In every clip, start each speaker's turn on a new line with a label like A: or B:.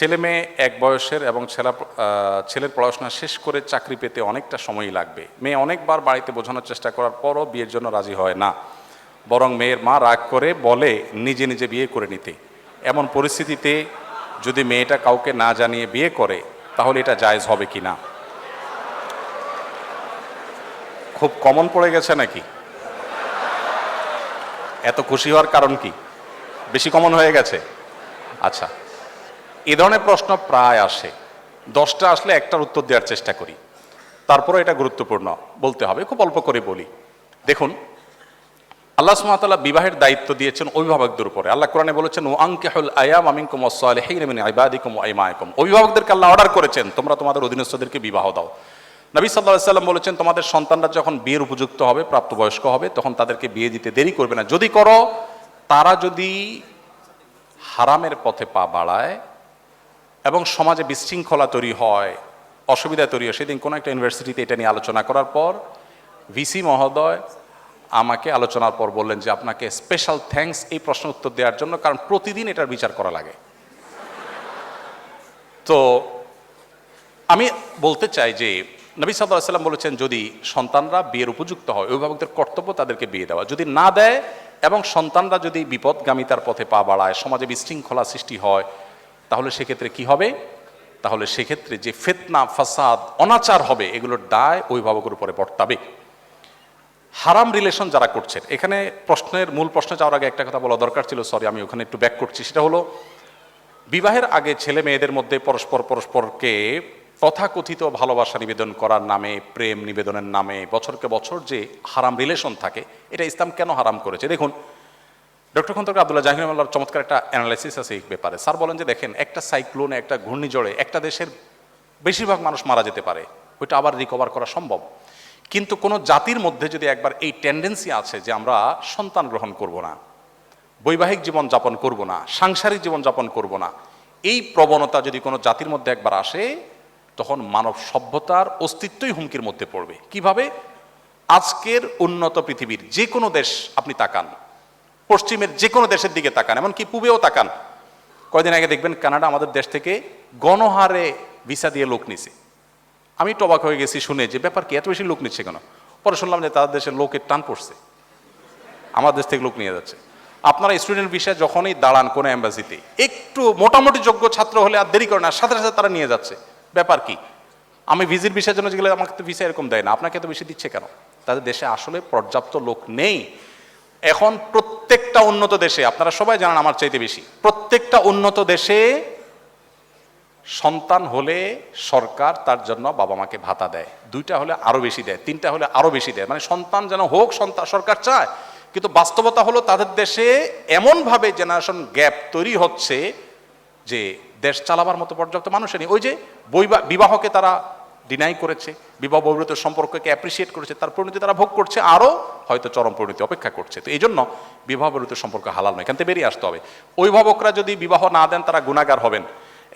A: ছেলে মেয়ে এক বয়সের এবং ছেলের পড়াশোনা শেষ করে চাকরি পেতে অনেকটা সময়ই লাগবে। মেয়ে অনেকবার বাড়িতে বোঝানোর চেষ্টা করার পরও বিয়ের জন্য রাজি হয় না, বরং মেয়ের মা রাগ করে বলে নিজে নিজে বিয়ে করে নিতে। এমন পরিস্থিতিতে যদি মেয়েটা কাউকে না জানিয়ে বিয়ে করে তাহলে এটা জায়েজ হবে কি না? খুব কমন পড়ে গেছে নাকি? এত খুশি হওয়ার কারণ কি? বেশি কমন হয়ে গেছে? আচ্ছা, এ ধরনের প্রশ্ন প্রায় আসে। 10টা আসলে একটার উত্তর দেওয়ার চেষ্টা করি, তারপরে এটা গুরুত্বপূর্ণ বলতে হবে, খুব অল্প করে বলি। দেখুন, আল্লাহ সুবহানাহু ওয়া তাআলা বিবাহের দায়িত্ব দিয়েছেন অভিভাবকদের উপরে। আল্লাহ কোরআনে বলেছেন, ওয়া আনকিহুল আয়ামা মিনকুম ওয়াস-সালিহিনা মিন ইবাদিকুম ওয়া ইমাইকুম। অভিভাবকদেরকে আল্লাহ অর্ডার করেছেন তোমরা তোমাদের অধীনস্থদেরকে বিবাহ দাও। নবী সাল্লাল্লাহু আলাইহি ওয়াসাল্লাম বলেছেন, তোমাদের সন্তানরা যখন বিয়ের উপযুক্ত হবে, প্রাপ্তবয়স্ক হবে, তখন তাদেরকে বিয়ে দিতে দেরি করবে না। যদি করো, তারা যদি হারামের পথে পা বাড়ায় এবং সমাজে বিশৃঙ্খলা তৈরি হয়, অসুবিধা তৈরি হয়। সেদিন কোনো একটা ইউনিভার্সিটিতে এটা নিয়ে আলোচনা করার পর ভিসি মহোদয় আমাকে আলোচনার পর বললেন যে আপনাকে স্পেশাল থ্যাঙ্কস এই প্রশ্ন উত্তর দেওয়ার জন্য, কারণ প্রতিদিন এটার বিচার করা লাগে। তো আমি বলতে চাই যে নবী সাল্লাল্লাহু আলাইহি ওয়াসাল্লাম বলেছেন, যদি সন্তানরা বিয়ের উপযুক্ত হয়, অভিভাবকদের কর্তব্য তাদেরকে বিয়ে দেওয়া। যদি না দেয় এবং সন্তানরা যদি বিপদগামিতার পথে পা বাড়ায়, সমাজে বিশৃঙ্খলা সৃষ্টি হয়, তাহলে সেক্ষেত্রে কি হবে? তাহলে সেক্ষেত্রে যে ফিতনা, ফাসাদ, অনাচার হবে, এগুলোর দায় অভিভাবকের উপরে বর্তাবে। হারাম রিলেশন যারা করছেন, এখানে প্রশ্নের মূল প্রশ্নে যাওয়ার আগে একটা কথা বলা দরকার ছিল, সরি আমি ওখানে একটু ব্যাক করছি। সেটা হলো, বিবাহের আগে ছেলে মেয়েদের মধ্যে পরস্পরকে তথাকথিত ভালোবাসা নিবেদন করার নামে, প্রেম নিবেদনের নামে বছরকে বছর যে হারাম রিলেশন থাকে, এটা ইসলাম কেন হারাম করেছে? দেখুন, ডক্টর খন্দকার আব্দুল্লাহ জাহির রহমাতুল্লাহর চমৎকার একটা অ্যানালাইসিস আছে এই ব্যাপারে। স্যার বলেন যে দেখেন, একটা সাইক্লোনে, একটা ঘূর্ণিঝড়ে একটা দেশের বেশিরভাগ মানুষ মারা যেতে পারে, ওইটা আবার রিকভার করা সম্ভব। কিন্তু কোনো জাতির মধ্যে যদি একবার এই টেন্ডেন্সি আছে যে আমরা সন্তান গ্রহণ করব না, বৈবাহিক জীবন যাপন করব না, সাংসারিক জীবন যাপন করব না, এই প্রবণতা যদি কোনো জাতির মধ্যে একবার আসে, তখন মানব সভ্যতার অস্তিত্বই হুমকির মধ্যে পড়বে। কিভাবে? আজকের উন্নত পৃথিবীর যে কোনো দেশ আপনি তাকান, পশ্চিমের যে কোনো দেশের দিকে তাকান, এমনকি পূবেও তাকান, কয়দিন আগে দেখবেন কানাডা আমাদের দেশ থেকে গণহারে ভিসা দিয়ে লোক নিছে। আমি তো অবাক হয়ে গেছি শুনে যে ব্যাপার কি, এত বেশি লোক নিচ্ছে কেন? পরে শুনলাম যে তাদের দেশের লোকের টান পড়ছে, আমার দেশ থেকে লোক নিয়ে যাচ্ছে। আপনারা স্টুডেন্ট ভিসা যখনই দাঁড়ান কোনো এম্বাসিতে, একটু মোটামুটি যোগ্য ছাত্র হলে আর দেরি করে না, সাথে সাথে তারা নিয়ে যাচ্ছে। ব্যাপার কি? আমি ভিজিট ভিসার জন্য গেলে আমাকে তো ভিসা এরকম দেয় না, আপনাকে তো বেশি দিচ্ছে কেন? তাদের দেশে আসলে পর্যাপ্ত লোক নেই। এখন প্রত্যেকটা উন্নত দেশে, আপনারা সবাই জানেন আমার চাইতে বেশি, প্রত্যেকটা উন্নত দেশে সন্তান হলে সরকার তার জন্য বাবা মাকে ভাতা দেয়, 2টা হলে আরো বেশি দেয়, 3টা হলে আরো বেশি দেয়। মানে সন্তান যেন হোক, সরকার চায়। কিন্তু বাস্তবতা হলো তাদের দেশে এমনভাবে জেনারেশন গ্যাপ তৈরি হচ্ছে যে দেশ চালাবার মতো পর্যাপ্ত মানুষ নেই। ওই যে বিবাহকে তারা ডিনাই করেছে, বিবাহ বহির্ভূত সম্পর্ককে অ্যাপ্রিসিয়েট করেছে, তার পরিণতি তারা ভোগ করছে, আরও হয়তো চরম পরিণতি অপেক্ষা করছে। তো এই জন্য বিবাহ বহির্ভূত সম্পর্ক হালাল নয়, এখান থেকে বেরিয়ে আসতে হবে। অভিভাবকরা যদি বিবাহ না দেন, তারা গুনাহগার হবেন।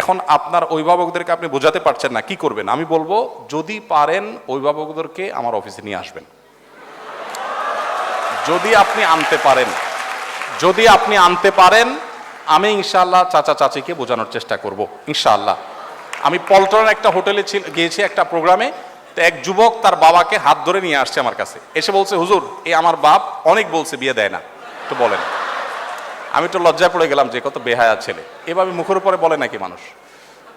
A: এখন আপনার অভিভাবকদেরকে আপনি বোঝাতে পারছেন না, কি করবেন? আমি বলবো, যদি পারেন অভিভাবকদেরকে আমার অফিসে নিয়ে আসবেন। যদি আপনি আনতে পারেন, আমি ইনশাআল্লাহ চাচা চাচিকে বোঝানোর চেষ্টা করব ইনশাআল্লাহ। আমি পল্টনের একটা হোটেলে গিয়েছি একটা প্রোগ্রামে, তো এক যুবক তার বাবাকে হাত ধরে নিয়ে আসছে আমার কাছে, এসে বলছে, হুজুর এই আমার বাপ অনেক বলছে বিয়ে দেয় না, তো বলেন। আমি তো লজ্জায় পড়ে গেলাম যে কত বেহায়া ছেলে, এভাবে মুখের উপরে বলে নাকি মানুষ?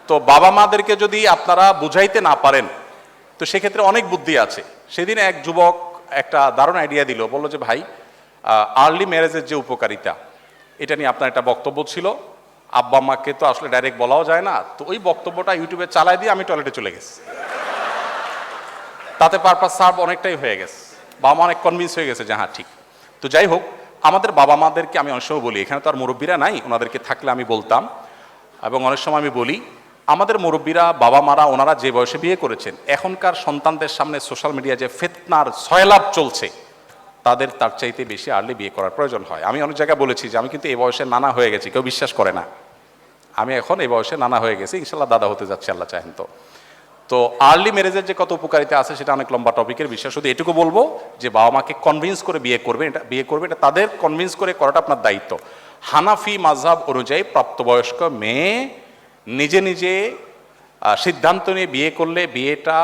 A: তো বাবা মাদেরকে যদি আপনারা বুঝাইতে না পারেন, তো সেক্ষেত্রে অনেক বুদ্ধি আছে। সেদিন এক যুবক একটা দারুণ আইডিয়া দিল, বললো যে ভাই, আর্লি ম্যারেজের যে উপকারিতা, এটা নিয়ে আপনার একটা বক্তব্য ছিল, আব্বা আম্মাকে তো আসলে ডাইরেক্ট বলাও যায় না, তো ওই বক্তব্যটা ইউটিউবে চালাই দিয়ে আমি টয়লেটে চলে গেছি। তাতে পারপাস সার্ভ অনেকটাই হয়ে গেছে, বাবা মা অনেক কনভিন্স হয়ে গেছে যে হ্যাঁ ঠিক। তো যাই হোক, আমাদের বাবা মাদেরকে আমি অনেক সময় বলি, এখানে তো আর মুরব্বীরা নাই, ওনাদেরকে থাকলে আমি বলতাম, এবং অনেক সময় আমি বলি, আমাদের মুরব্বীরা, বাবা মারা, ওনারা যে বয়সে বিয়ে করেছেন, এখনকার সন্তানদের সামনে সোশ্যাল মিডিয়া যে ফিতনার সয়লাভ চলছে, তাদের তার চাইতে বেশি আর্লি বিয়ে করার প্রয়োজন হয়। আমি অনেক জায়গায় বলেছি যে আমি কিন্তু এই বয়সে নানা হয়ে গেছি, কেউ বিশ্বাস করে না। আমি এখন এই বয়সে নানা হয়ে গেছি, ইনশাল্লাহ দাদা হতে যাচ্ছে আল্লাহ চাহেন তো। তো আর্লি ম্যারেজের যে কত উপকারিতা আছে সেটা অনেক লম্বা টপিকের বিষয়। শুধু এটুকু বলবো যে বাবা মাকে কনভিন্স করে বিয়ে করবে, এটা তাদের কনভিন্স করে করাটা আপনার দায়িত্ব। হানাফি মাযহাব অনুযায়ী প্রাপ্তবয়স্ক মেয়ে নিজে নিজে সিদ্ধান্ত নিয়ে বিয়ে করলে বিয়েটা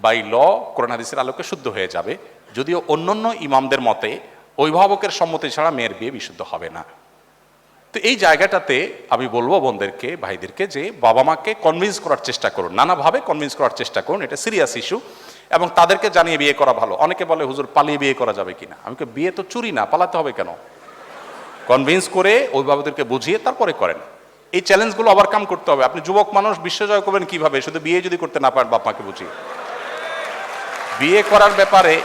A: বাই ল কোরআন হাদিসের আলোকে শুদ্ধ হয়ে যাবে, যদিও অন্যান্য ইমামদের মতে অভিভাবকের সম্মতি ছাড়া মেয়ের বিয়ে বিশুদ্ধ হবে না। তো এই জায়গাটাতে আমি বলবো বোনদেরকে, ভাইদেরকে, যে বাবা মাকে কনভিন্স করার চেষ্টা করুন, নানাভাবে কনভিন্স করার চেষ্টা করুন। এটা সিরিয়াস ইস্যু এবং তাদেরকে জানিয়ে বিয়ে করা ভালো। অনেকে বলে হুজুর পালিয়ে বিয়ে করা যাবে কিনা, আমি বিয়ে তো চুরি না, পালাতে হবে কেন? কনভিন্স করে অভিভাবকদেরকে বুঝিয়ে তারপরে করেন। এই চ্যালেঞ্জগুলো ওভারকাম করতে হবে। আপনি যুবক মানুষ, বিশ্বজয় করবেন কিভাবে? শুধু বিয়ে যদি করতে না পারেন বাপ মাকে বুঝিয়ে। বিয়ে করার ব্যাপারে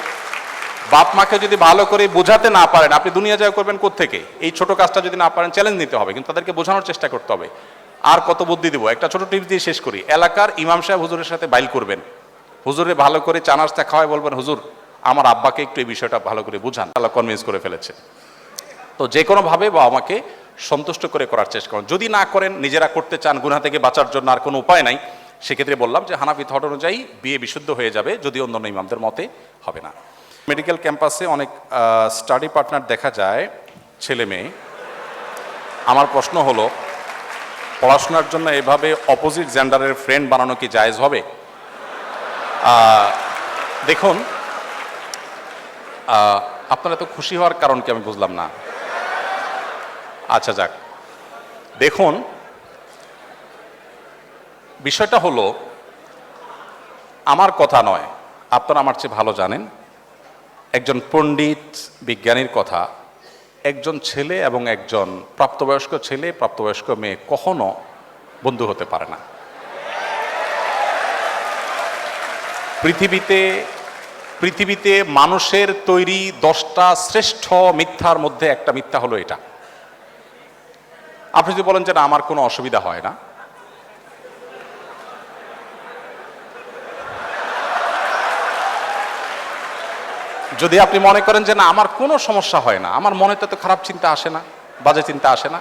A: বাপ মাকে যদি ভালো করে বোঝাতে না পারেন, আপনি দুনিয়া জয় করবেন কোত্থেকে? এই ছোট কাজটা যদি না পারেন, চ্যালেঞ্জ নিতে হবে, কিন্তু তাদেরকে বোঝানোর চেষ্টা করতে হবে। আর কত বুদ্ধি দেবো, একটা ছোট টিপস দিয়ে শেষ করি। এলাকার ইমাম সাহেব হুজুরের সাথে বাইল করবেন, হুজুরে ভালো করে চা নাস্তা খাওয়ায় বলবেন, হুজুর আমার আব্বাকে একটু এই বিষয়টা ভালো করে বুঝান, তাহলে কনভিন্স করে ফেলেছে। তো যে কোনোভাবে বাবা মাকে সন্তুষ্ট করে করার চেষ্টা করুন। যদি না করেন, নিজেরা করতে চান গুনাহ থেকে বাঁচার জন্য, আর কোনো উপায় নাই, সেক্ষেত্রে বললাম যে হানাফি থট অনুযায়ী বিয়ে বিশুদ্ধ হয়ে যাবে, যদিও অন্যান্য ইমামদের মতে হবে না। মেডিকেল ক্যাম্পাসে অনেক স্টাডি পার্টনার দেখা যায়, ছেলে মেয়ে। আমার প্রশ্ন হলো, পড়াশোনার জন্য এভাবে অপোজিট জেন্ডারের ফ্রেন্ড বানানো কি জায়েজ হবে? দেখুন, আপনারা তো খুশি হওয়ার কারণ কি আমি বুঝলাম না। আচ্ছা যাক, দেখুন বিষয়টা হলো, আমার কথা নয়, আপনারা আমার চেয়ে ভালো জানেন, একজন পণ্ডিত বিজ্ঞানীর কথা, একজন ছেলে এবং একজন প্রাপ্তবয়স্ক ছেলে, প্রাপ্তবয়স্ক মেয়ে কখনো বন্ধু হতে পারে না। পৃথিবীতে মানুষের তৈরি 10টা শ্রেষ্ঠ মিথ্যার মধ্যে একটা মিথ্যা হলো এটা। আপনি যদি বলেন যে না আমার কোনো অসুবিধা হয় না, যদি আপনি মনে করেন যে না আমার কোনো সমস্যা হয় না, আমার মনে তো খারাপ চিন্তা আসে না, বাজে চিন্তা আসে না,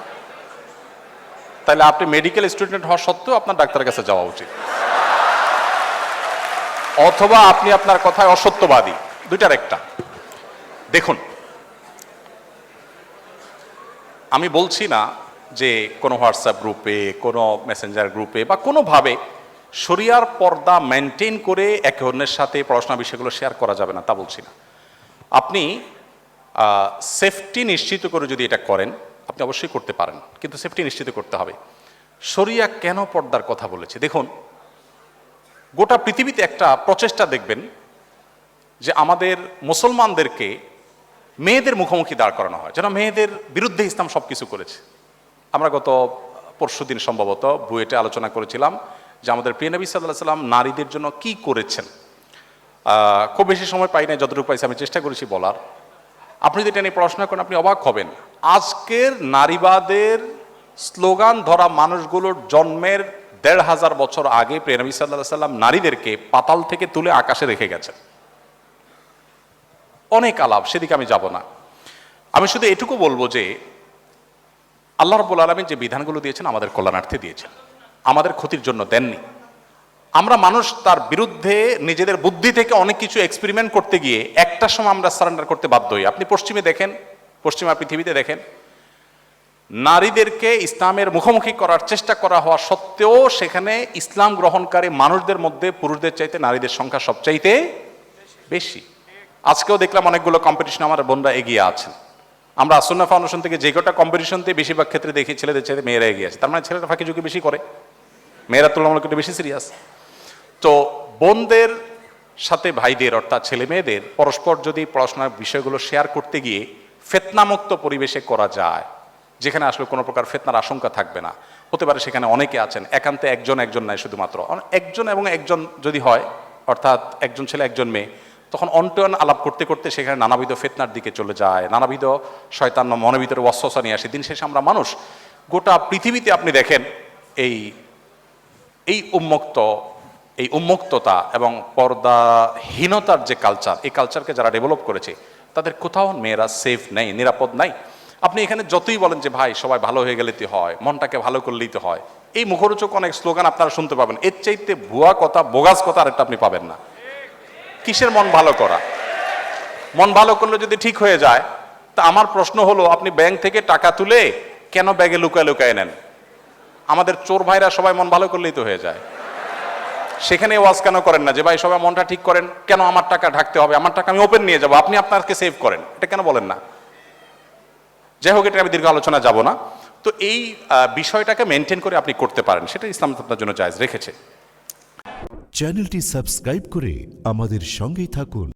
A: তাহলে আপনি মেডিকেল স্টুডেন্ট হওয়া সত্ত্বেও আপনার ডাক্তারের কাছে যাওয়া উচিত, অথবা আপনি আপনার কথায় অসত্যবাদী, দুইটার একটা। দেখুন, আমি বলছি না যে কোনো হোয়াটসঅ্যাপ গ্রুপে, কোনো মেসেঞ্জার গ্রুপে বা কোনোভাবে শরিয়ার পর্দা মেনটেন করে একে অন্যের সাথে পড়াশোনা বিষয়গুলো শেয়ার করা যাবে না, তা বলছি না। আপনি সেফটি নিশ্চিত করে যদি এটা করেন, আপনি অবশ্যই করতে পারেন, কিন্তু সেফটি নিশ্চিত করতে হবে। শরিয়া কেন পর্দার কথা বলেছে? দেখুন, গোটা পৃথিবীতে একটা প্রচেষ্টা দেখবেন যে আমাদের মুসলমানদেরকে মেয়েদের মুখোমুখি দাঁড় করানো হয়, যেন মেয়েদের বিরুদ্ধে ইসলাম সব কিছু করেছে। আমরা গত পরশুদিন সম্ভবত বুয়েটে আলোচনা করেছিলাম যে আমাদের প্রিয় নবী সাল্লাল্লাহু আলাইহি ওয়াসাল্লাম নারীদের জন্য কি করেছেন। খুব বেশি সময় পাই নাই, যতটুকু পাইছি আমি চেষ্টা করেছি বলার। আপনি যদি এটা নিয়ে পড়াশোনা করেন, আপনি অবাক হবেন। আজকের নারীবাদের স্লোগান ধরা মানুষগুলোর জন্মের ১৫০০ বছর আগে প্রিয় নবী সাল্লাল্লাহু আলাইহি ওয়াসাল্লাম নারীদেরকে পাতাল থেকে তুলে আকাশে রেখে গেছেন। অনেক আলাপ, সেদিকে আমি যাব না। আমি শুধু এটুকু বলবো যে আল্লাহ রাব্বুল আলামিন যে বিধানগুলো দিয়েছেন আমাদের কল্যাণার্থে দিয়েছেন, আমাদের ক্ষতির জন্য দেননি। আমরা মানুষ তার বিরুদ্ধে নিজেদের বুদ্ধি থেকে অনেক কিছু এক্সপেরিমেন্ট করতে গিয়ে একটা সময় আমরা সারেন্ডার করতে বাধ্য হই। আপনি পশ্চিমে দেখেন, পশ্চিমা পৃথিবীতে দেখেন, নারীদেরকে ইসলামের মুখোমুখি করার চেষ্টা করা হওয়া সত্ত্বেও সেখানে ইসলাম গ্রহণকারী মানুষদের মধ্যে পুরুষদের চাইতে নারীদের সংখ্যা সবচাইতে বেশি। আজকেও দেখলাম অনেকগুলো কম্পিটিশন আমার বোনরা এগিয়ে আছেন। আমরা সুন্নাহ ফাউন্ডেশন থেকে যে কটা কম্পিটিশনতে বেশিরভাগ ক্ষেত্রে দেখি ছেলেদের চাইতে মেয়েরা এগিয়ে আছে, তার মানে ছেলেরা ফাঁকি ঝুঁকি বেশি করে, মেয়েরা তুলনামূলক একটু বেশি সিরিয়াস। তো বোনদের সাথে ভাইদের অর্থাৎ ছেলে মেয়েদের পরস্পর যদি পড়াশোনার বিষয়গুলো শেয়ার করতে গিয়ে ফিতনামুক্ত পরিবেশে করা যায়, যেখানে আসলে কোনো প্রকার ফিতনার আশঙ্কা থাকবে না। হতে পারে সেখানে অনেকে আছেন, একান্তে একজন নাই, শুধুমাত্র একজন এবং একজন যদি হয়, অর্থাৎ একজন ছেলে একজন মেয়ে, তখন অন আলাপ করতে করতে সেখানে নানাবিধ ফিতনার দিকে চলে যায়, নানাবিধ শয়তান মনের ভিতরে ওয়াসওয়াসা নিয়ে আসে। দিন শেষে আমরা মানুষ, গোটা পৃথিবীতে আপনি দেখেন এই উন্মুক্ততা এবং পর্দাহীনতার যে কালচার, এই কালচারকে যারা ডেভেলপ করেছে তাদের কোথাও মেয়েরা সেফ নেই, নিরাপদ নাই। আপনি এখানে যতই বলেন যে ভাই সবাই ভালো হয়ে গেলে তো হয়, মনটাকে ভালো করলেই তো হয়, এই মুখরোচক অনেক স্লোগান আপনারা শুনতে পাবেন, এর চাইতে ভুয়া কথা, বোগাস কথা আরেকটা আপনি পাবেন না। কিসের মন ভালো করা? মন ভালো করলে যদি ঠিক হয়ে যায়, তা আমার প্রশ্ন হলো, আপনি ব্যাংক থেকে টাকা তুলে কেন ব্যাগে লুকায় লুকায় নেন? আমাদের চোর ভাইরা সবাই মন ভালো করলেই তো হয়ে যায়। সেখানে ওয়াজ কেন করেন না যে ভাই সবাই মনটা ঠিক করেন, কেন আমার টাকা ঢাকতে হবে, আমার টাকা আমি ওপেন নিয়ে যাবো, আপনি আপনাকে সেভ করেন, এটা কেন বলেন না? যাই হোক, এটা আমি দীর্ঘ আলোচনা যাব না। তো এই বিষয়টাকে মেনটেন করে আপনি করতে পারেন, সেটা ইসলাম আপনার জন্য জায়েজ রেখেছে।
B: চ্যানেলটি সাবস্ক্রাইব করে আমাদের সঙ্গেই থাকুন।